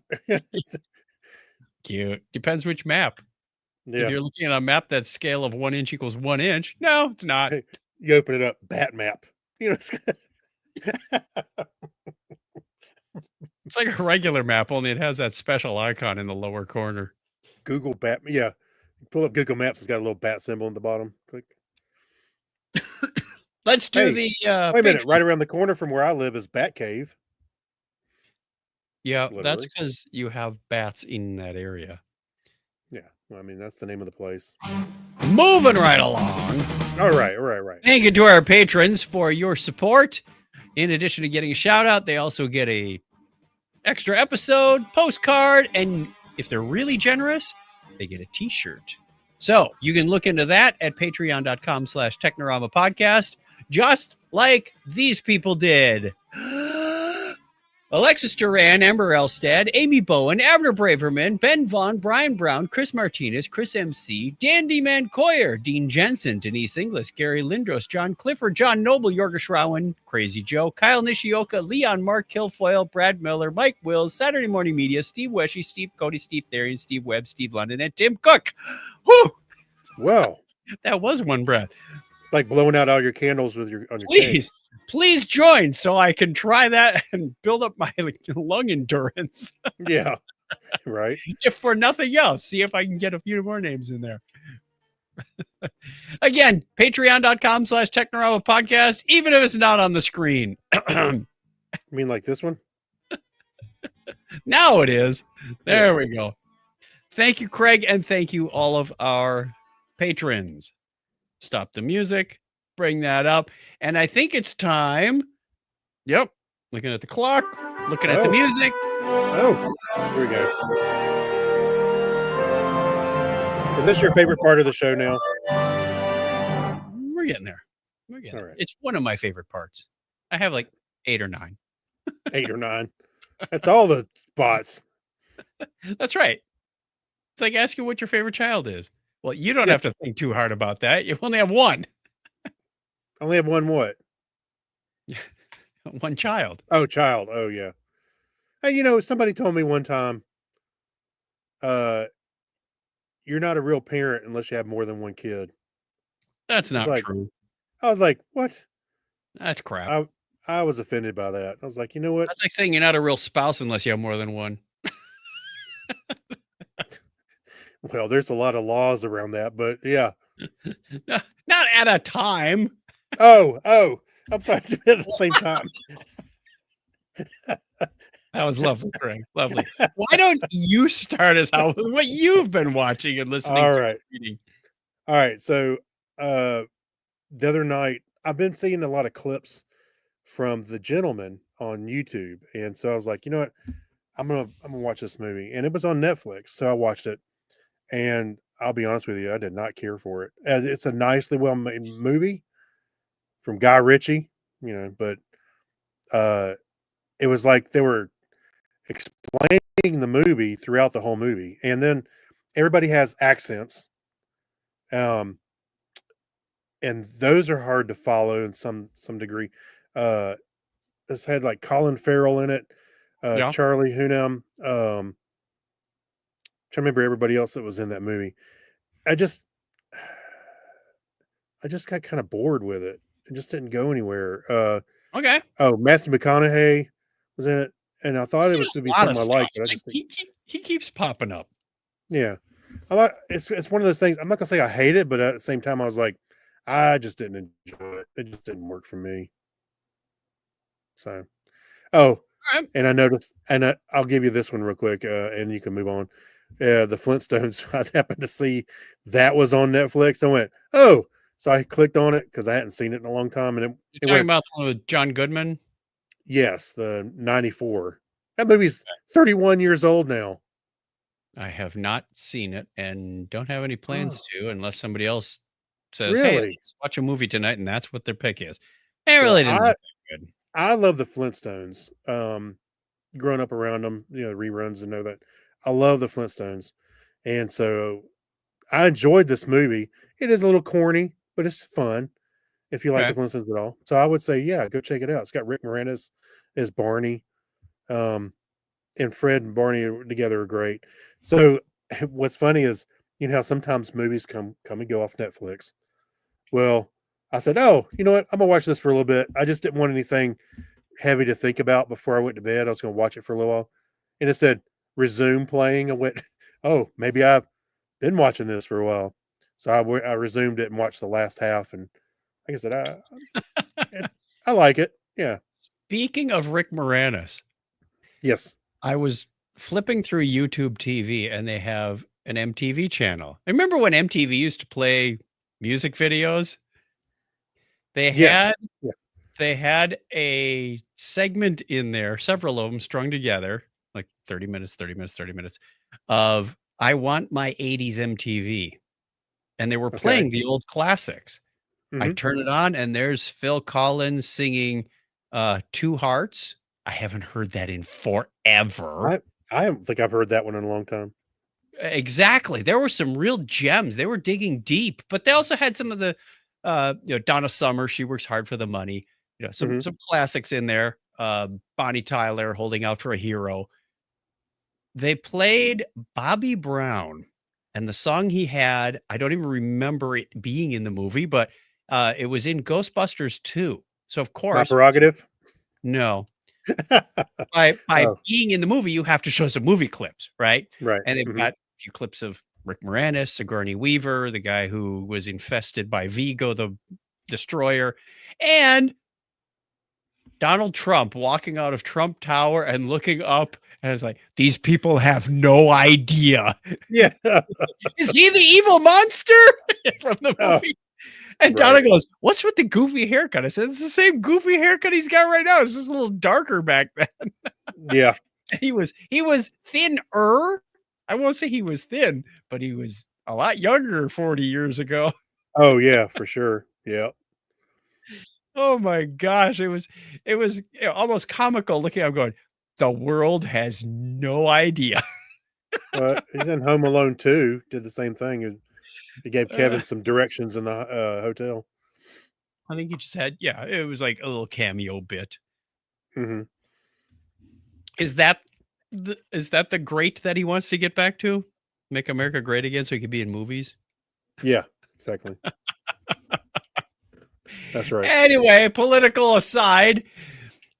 Cute. Depends which map. If Yeah. you're looking at a map that's scale of 1 inch equals 1 inch, no, it's not. Hey. You open it up, bat map. You know, It's like a regular map, only it has that special icon in the lower corner. Google bat. Yeah. Pull up Google Maps. It's got a little bat symbol in the bottom. Click. Let's do Hey, the Wait a minute. Patreon. Right around the corner from where I live is Bat Cave. Yeah, that's literally. because you have bats in that area. Yeah. Well, I mean, that's the name of the place. Moving right along. All right. Thank you to our patrons for your support. In addition to getting a shout out, they also get a extra episode, postcard, and if they're really generous, they get a t-shirt. So you can look into that at patreon.com/Technorama podcast, just like these people did. Alexis Duran, Amber Elstad, Amy Bowen, Abner Braverman, Ben Vaughn, Brian Brown, Chris Martinez, Chris MC, Dandy Mancoyer, Dean Jensen, Denise Inglis, Gary Lindros, John Clifford, John Noble, Yorga Shrowen, Crazy Joe, Kyle Nishioka, Leon Mark Kilfoyle, Brad Miller, Mike Wills, Saturday Morning Media, Steve Weshy, Steve Cody, Steve Therian, Steve Webb, Steve London, and Tim Cook. Whew! Well, That was one breath. like blowing out all your candles with your on your cake. Please join so I can try that and build up my lung endurance. Yeah. Right. If for nothing else, see if I can get a few more names in there. Again, patreon.com/Technorama podcast, even if it's not on the screen. I mean, like this one. Now it is. There we go. Thank you, Craig, and thank you all of our patrons. Stop the music, bring that up. And I think it's time. Yep. Looking at the clock, looking at the Oh. music. Oh, here we go. Is this your favorite part of the show now? We're getting there. We're getting All there. right. It's one of my favorite parts. I have like 8 or 9. 8 or 9. That's all the spots. That's right. It's like asking what your favorite child is. Well, you don't Yeah. have to think too hard about that. You only have one. I only have one what? One child. Oh, child. Oh, yeah. Hey, you know, somebody told me one time, you're not a real parent unless you have more than one kid. That's not like- true. I was like, what? That's crap. I was offended by that. I was like, you know what? That's like saying you're not a real spouse unless you have more than one. Well, there's a lot of laws around that, but yeah. No, not at a time. Oh, I'm sorry. At the same time. That was lovely, Craig. Lovely. Why don't you start us out with what you've been watching and listening All to? right. Reading? All right. So the other night, I've been seeing a lot of clips from The Gentleman on YouTube. And so I was like, you know what? I'm gonna watch this movie. And it was on Netflix. So I watched it. And I'll be honest with you, I did not care for it. It's a nicely well made movie from Guy Ritchie, you know, but it was like they were explaining the movie throughout the whole movie. And then everybody has accents. And those are hard to follow in some degree. This had like Colin Farrell in it, Yeah. Charlie Hunnam, trying to remember everybody else that was in that movie. I just got kind of bored with it. It just didn't go anywhere. Okay. Matthew McConaughey was in it, and I thought He's it in was a to be lot of something I liked, stuff. but I just think, He keeps popping up. yeah, I like it's one of those things. I'm not gonna say I hate it, but at the same time, I was like, I just didn't enjoy it. It just didn't work for me. So, right. and I noticed, and I'll give you this one real quick, and you can move on. The Flintstones. I happened to see that was on Netflix. I went, oh, So I clicked on it because I hadn't seen it in a long time, and You're it talking went, about the one with John Goodman? yes, the 94. That movie's 31 years old now. I have not seen it and don't have any plans Oh, to unless somebody else says, "Hey, really? let's watch a movie tonight," and that's what their pick is. It Well, really didn't look that good. I love the Flintstones. Growing up around them, reruns and know that. I love the Flintstones. And so I enjoyed this movie. It is a little corny, but it's fun if you like the Okay. Flintstones at all. So I would say, yeah, go check it out. It's got Rick Moranis as Barney. Um, and Fred and Barney together are great. So what's funny is, how sometimes movies come and go off Netflix. Well, I said, oh, you know what? I'm gonna watch this for a little bit. I just didn't want anything heavy to think about before I went to bed. I was gonna watch it for a little while, and it said resume playing. I went, oh, maybe I've been watching this for a while. So I resumed it and watched the last half, and like I said, I like it. Yeah. Speaking of Rick Moranis, Yes. I was flipping through YouTube TV and they have an MTV channel. I remember when MTV used to play music videos? They Yes. had Yeah. they had a segment in there, several of them strung together, like 30 minutes, 30 minutes, 30 minutes of I want my 80s MTV. And they were Okay. playing the old classics. I Hmm. turn it on and there's Phil Collins singing Two Hearts. I haven't heard that in forever. I don't think I've heard that one in a long time. Exactly. There were some real gems. They were digging deep, but they also had some of the Donna Summer, She Works Hard for the Money, Hmm. some classics in there. Bonnie Tyler, Holding Out for a Hero. They played Bobby Brown, and the song he had, I don't even remember it being in the movie, but it was in Ghostbusters 2. So of My course, prerogative. no. By Oh, being in the movie, you have to show some movie clips, right? right. And they've Hmm. got a few clips of Rick Moranis, Sigourney Weaver, the guy who was infested by Vigo the Destroyer, and Donald Trump walking out of Trump Tower and looking up, and it's like, these people have no idea. Yeah. Is he the evil monster from the Oh, movie? And right. Donna goes, "What's with the goofy haircut?" I said, "It's the same goofy haircut he's got right now. It's just a little darker back then." Yeah. He was thinner. I won't say he was thin, but he was a lot younger 40 years ago. Oh, yeah, for sure. Yeah. Oh my gosh, it was almost comical looking at him going, "The world has no idea." He's in Home Alone 2, did the same thing. He gave Uh, Kevin some directions in the hotel. I think he just had, yeah, it was like a little cameo bit. Hmm. Is that the great that he wants to get back to? Make America great again so he could be in movies? Yeah, exactly. That's right. Anyway, political aside,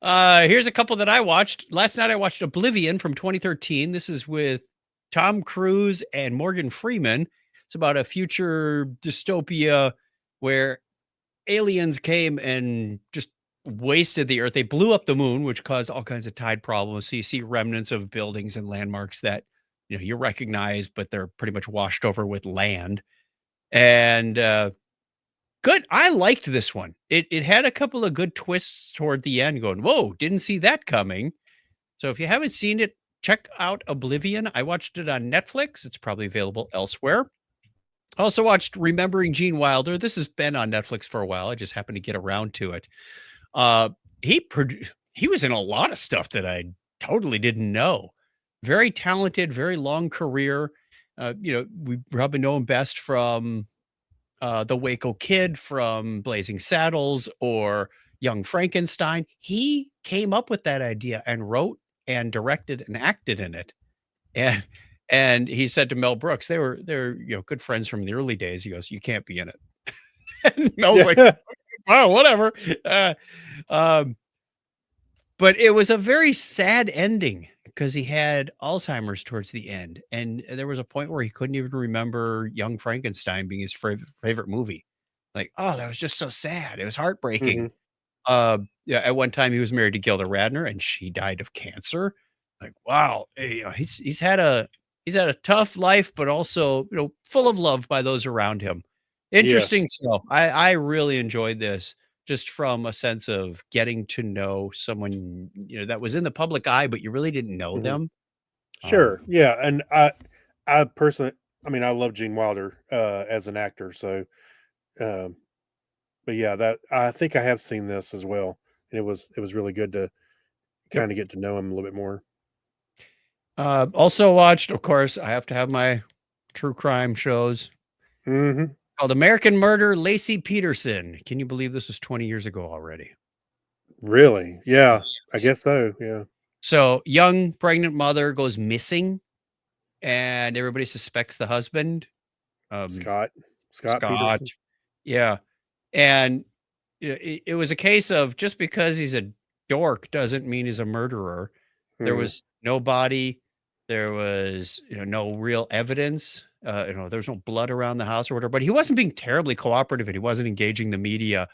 here's a couple that I watched. Last night I watched Oblivion from 2013. This is with Tom Cruise and Morgan Freeman. It's about a future dystopia where aliens came and just wasted the earth. They blew up the moon, which caused all kinds of tide problems. So you see remnants of buildings and landmarks that you recognize, but they're pretty much washed over with land. And good. I liked this one. It had a couple of good twists toward the end, going, whoa, didn't see that coming. So if you haven't seen it, check out Oblivion. I watched it on Netflix. It's probably available elsewhere. I also watched Remembering Gene Wilder. This has been on Netflix for a while. I just happened to get around to it. Uh, he was in a lot of stuff that I totally didn't know. Very talented, very long career. We probably know him best from the Waco Kid, from Blazing Saddles, or Young Frankenstein. He came up with that idea and wrote and directed and acted in it. And he said to Mel Brooks, they're good friends from the early days. He goes, "You can't be in it." And Mel's like, Yeah. "Wow, whatever." Uh, um, but it was a very sad ending because he had Alzheimer's towards the end, and there was a point where he couldn't even remember Young Frankenstein being his favorite movie. Like, oh, that was just so sad. It was heartbreaking. Hmm. Yeah, at one time he was married to Gilda Radner, and she died of cancer. Like, wow, he's had a tough life, but also full of love by those around him. Interesting show. I really enjoyed this just from a sense of getting to know someone, that was in the public eye, but you really didn't know Mhm. them. Sure. Yeah. And I personally, I mean, I love Gene Wilder as an actor. So, um, but yeah, that I think I have seen this as well, and it was really good to Yep. kind of get to know him a little bit more. Also watched, of course, I have to have my true crime shows Hmm. called American Murder, Lacey Peterson. Can you believe this was 20 years ago already? Really? Yeah. I Yes. guess so. Yeah. So, young pregnant mother goes missing and everybody suspects the husband, um, Scott. Scott Scott. Peterson. Yeah. And it was a case of just because he's a dork doesn't mean he's a murderer. There Hmm. was no body. There was, no real evidence. There was no blood around the house or whatever, but he wasn't being terribly cooperative and he wasn't engaging the media.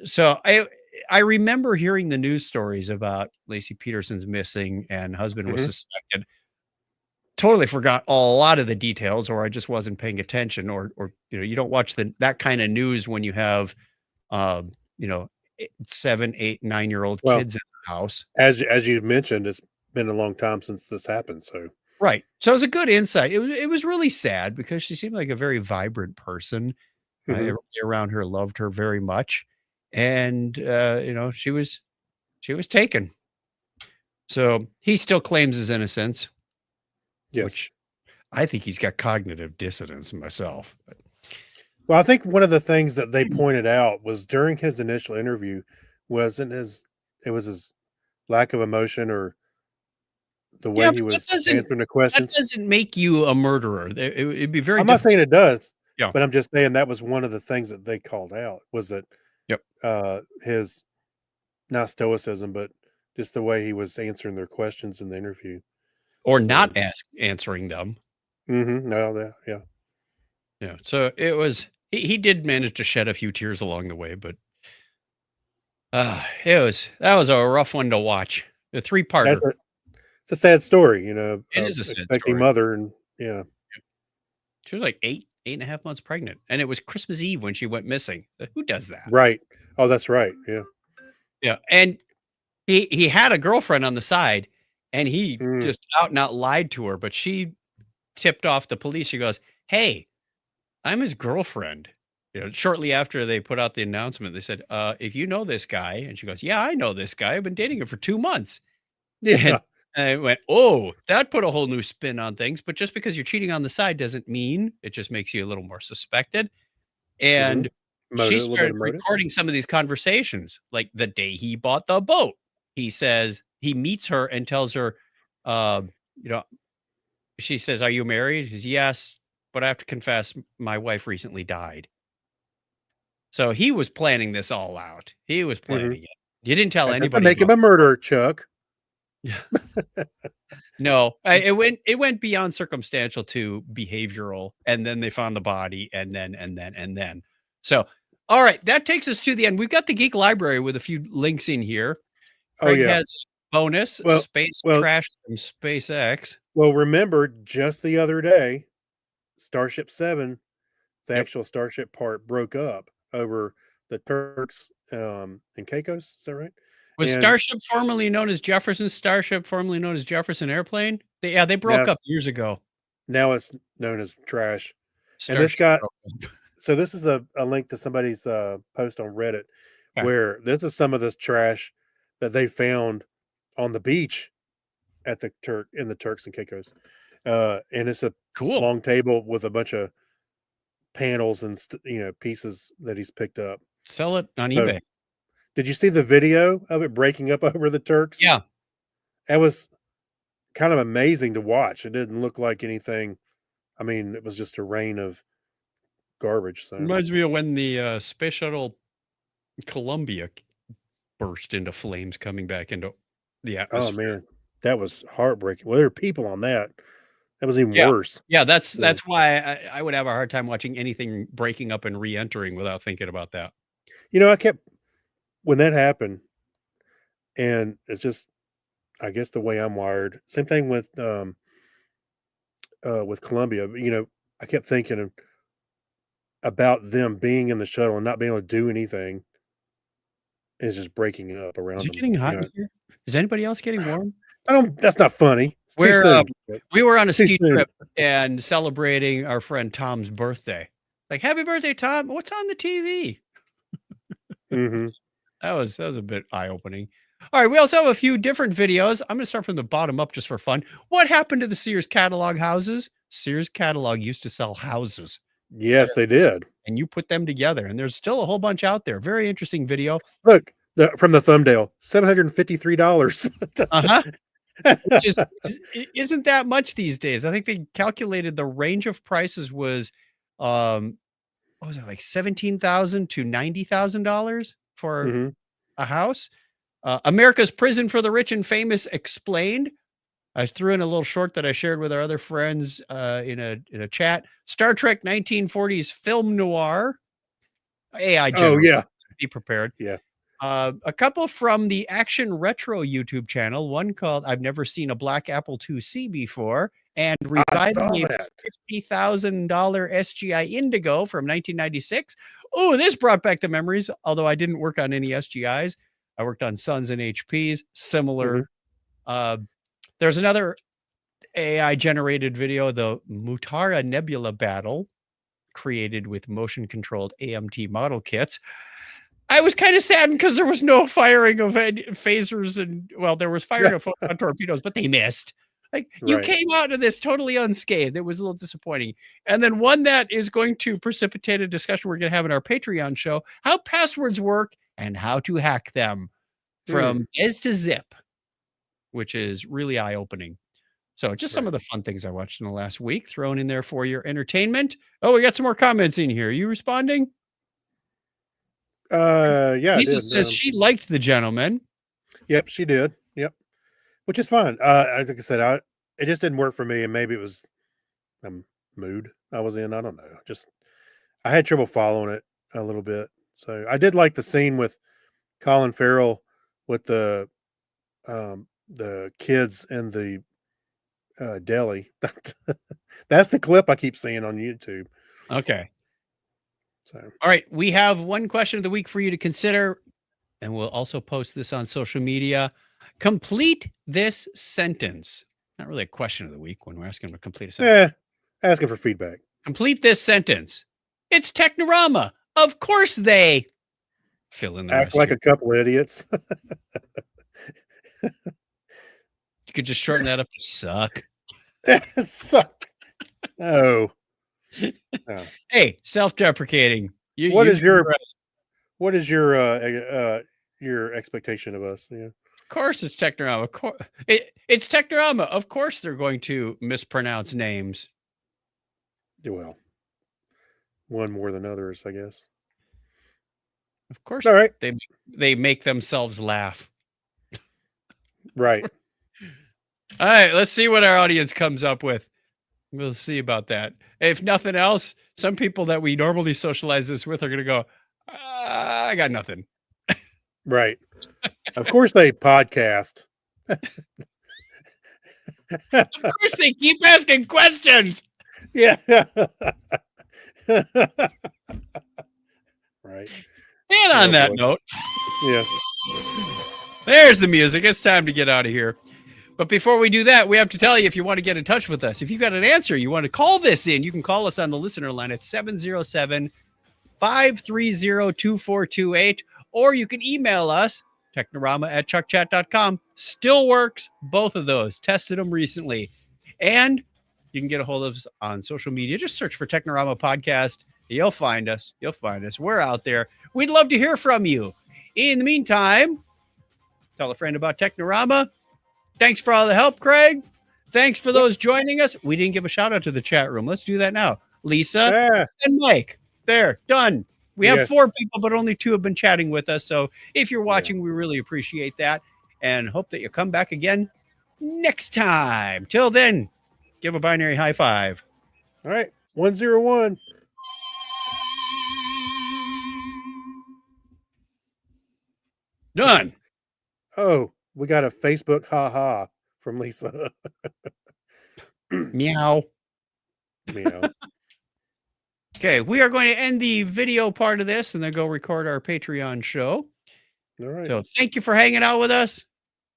So I remember hearing the news stories about Lacey Peterson's missing and husband was Hmm. suspected. Totally forgot a lot of the details, or I just wasn't paying attention, or you don't watch that kind of news when you have, um, you know, 7, 8, 9-year-old Well, kids in the house. as you mentioned, it's been a long time since this happened. So. Right. So it was a good insight. It was really sad because she seemed like a very vibrant person. Hmm. Everybody around her loved her very much, and she was taken. So he still claims his innocence, Yes. which I think he's got cognitive dissonance myself. But Well, I think one of the things that they pointed out was during his initial interview wasn't his it was his lack of emotion or the yeah, way he but that was doesn't answering the that questions. doesn't make you a murderer. It'd be very I'm not difficult. saying it does, Yeah. but I'm just saying that was one of the things that they called out was that Yep. his not stoicism, but just the way he was answering their questions in the interview. Or So, not answering them. no, yeah. Yeah. So it was he did manage to shed a few tears along the way, but that was a rough one to watch. A That's three-parter. it's a sad story, It is a sad expecting story. mother and yeah. She was like 8.5 months pregnant, and it was Christmas Eve when she went missing. Who does that? Right. Oh, that's right. Yeah. Yeah, and he had a girlfriend on the side, and he Mm, just out and out lied to her, but she tipped off the police. She goes, "Hey, I'm his girlfriend." Shortly after they put out the announcement, they said, if you know this guy," and she goes, "Yeah, I know this guy. I've been dating him for 2 months." yeah. And I went, "Oh, that put a whole new spin on things, but just because you're cheating on the side doesn't mean it just makes you a little more suspected." Hmm. And she Motive, a little bit started of motive. recording some of these conversations, like the day he bought the boat. He says he meets her and tells her, um, you know, she says, "Are you married?" He says, "Yes, but I have to confess, my wife recently died." So he was planning this all out. He was Hmm. planning it. You didn't tell That doesn't anybody make him about a murderer, Chuck. Yeah. No, it went beyond circumstantial to behavioral, and then they found the body, and then. So, all right, that takes us to the end. We've got the Geek Library with a few links in here. Oh Craig yeah. has a bonus, Well, space well, trash from SpaceX. well. Remember, just the other day, Starship 7, the Yep. actual Starship part broke up over the Turks and Caicos. Is that right? Was And Starship formerly known as Jefferson Starship, formerly known as Jefferson Airplane? They now, broke up years ago. now it's known as trash. And this Starship guy, broke up. so this is a link to somebody's post on Reddit Okay. where this is some of this trash that they found on the beach at the Turks and Caicos. And it's a Cool. long table with a bunch of panels and pieces that he's picked up. Sell it on So, eBay. did you see the video of it breaking up over the Turks? Yeah. That was kind of amazing to watch. It didn't look like anything. I mean, it was just a rain of garbage. So, Reminds me of when the space shuttle Columbia burst into flames coming back into the oh atmosphere. man, that was heartbreaking. Well, there were people on that. That was even Yeah. worse. Yeah, that's Yeah. that's why I would have a hard time watching anything breaking up and re-entering without thinking about that. I kept when that happened, and it's just, I guess, the way I'm wired. Same thing with, with Columbia. I kept thinking, of, about them being in the shuttle and not being able to do anything is just breaking up around Is it them. getting hot in here? Is anybody else getting warm? I don't. That's not funny. It's too We're, soon. we were on a Too ski soon. trip and celebrating our friend Tom's birthday. Like, happy birthday, Tom. What's on the TV? Mhm. That was a bit eye-opening. All right, we also have a few different videos. I'm going to start from the bottom up just for fun. What happened to the Sears catalog houses? Sears catalog used to sell houses, Yes, they did. and you put them together, and there's still a whole bunch out there. Very interesting video. Look, from the thumbnail, $753. Uh-huh. Which isn't that much these days. I think they calculated the range of prices was what was it, like $17,000 to $90,000 for Mhm. a house. America's Prison for the Rich and Famous Explained. I threw in a little short that I shared with our other friends in a chat. Star Trek 1940s film noir. AI Oh, general. yeah. Be prepared. Yeah. A couple from the Action Retro YouTube channel. One called "I've Never Seen a Black Apple IIc Before," and reviving a that. $50,000 SGI Indigo from 1996. Oh, this brought back the memories. Although I didn't work on any SGIs, I worked on Suns and HPs. Similar. There's another AI generated video, the Mutara Nebula battle, created with motion controlled AMT model kits. I was kind of saddened because there was no firing of any phasers and, well, there was firing of photon torpedoes, but they missed. Like, you Right. came out of this totally unscathed. It was a little disappointing. And then one that is going to precipitate a discussion we're going to have in our Patreon show, how passwords work and how to hack them, fromEz to Zip, which is really eye-opening. So just some of the fun things I watched in the last week thrown in there for your entertainment. Oh, we got some more comments in here. Are you responding? Yeah, I Lisa did. says she liked the gentleman. Yep, she did. Yep, which is fine. Like I said, it just didn't work for me, and maybe it was mood I was in. I don't know. Just I had trouble following it a little bit. So I did like the scene with Colin Farrell with the kids in the deli. That's the clip I keep seeing on YouTube. Okay. So All right. We have one question of the week for you to consider, and we'll also post this on social media. Complete this sentence. Not really a question of the week when we're asking them to complete a sentence. asking for feedback. Complete this sentence. It's Technorama. Of course they fill in the Act rest. like a couple of idiots. You could just shorten that up to suck. Suck. Oh. Hey, self-deprecating. What is your expectation of us? Yeah. Of course it's Technorama. It's Technorama. Of course they're going to mispronounce names. Well, one more than others, I guess. Of course. All right. They make themselves laugh. Right. All right, let's see what our audience comes up with. We'll see about that. If nothing else, some people that we normally socialize this with are going to go, I got nothing. Right. Of course they podcast. Of course they keep asking questions. Yeah. Right. And on Oh, that boy. note, Yeah. there's the music. It's time to get out of here. But before we do that, we have to tell you, if you want to get in touch with us, if you've got an answer, you want to call this in, you can call us on the listener line at 707-530-2428, or you can email us, technorama@chuckchat.com. Still works, both of those. Tested them recently. And you can get a hold of us on social media. Just search for Technorama Podcast. You'll find us. We're out there. We'd love to hear from you. In the meantime, tell a friend about Technorama. Thanks for all the help, Craig. Thanks for those joining us. We didn't give a shout out to the chat room. Let's do that now. Lisa and Mike. There, done. We have 4 people, but only 2 have been chatting with us. So if you're watching, we really appreciate that and hope that you come back again next time. Till then, give a binary high five. All right. 101. Done. Oh, we got a Facebook haha from Lisa. Meow. Meow. Okay, we are going to end the video part of this and then go record our Patreon show. All right. So thank you for hanging out with us.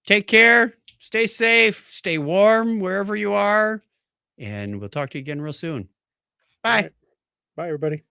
Take care. Stay safe. Stay warm wherever you are. And we'll talk to you again real soon. All Bye. right. Bye, everybody.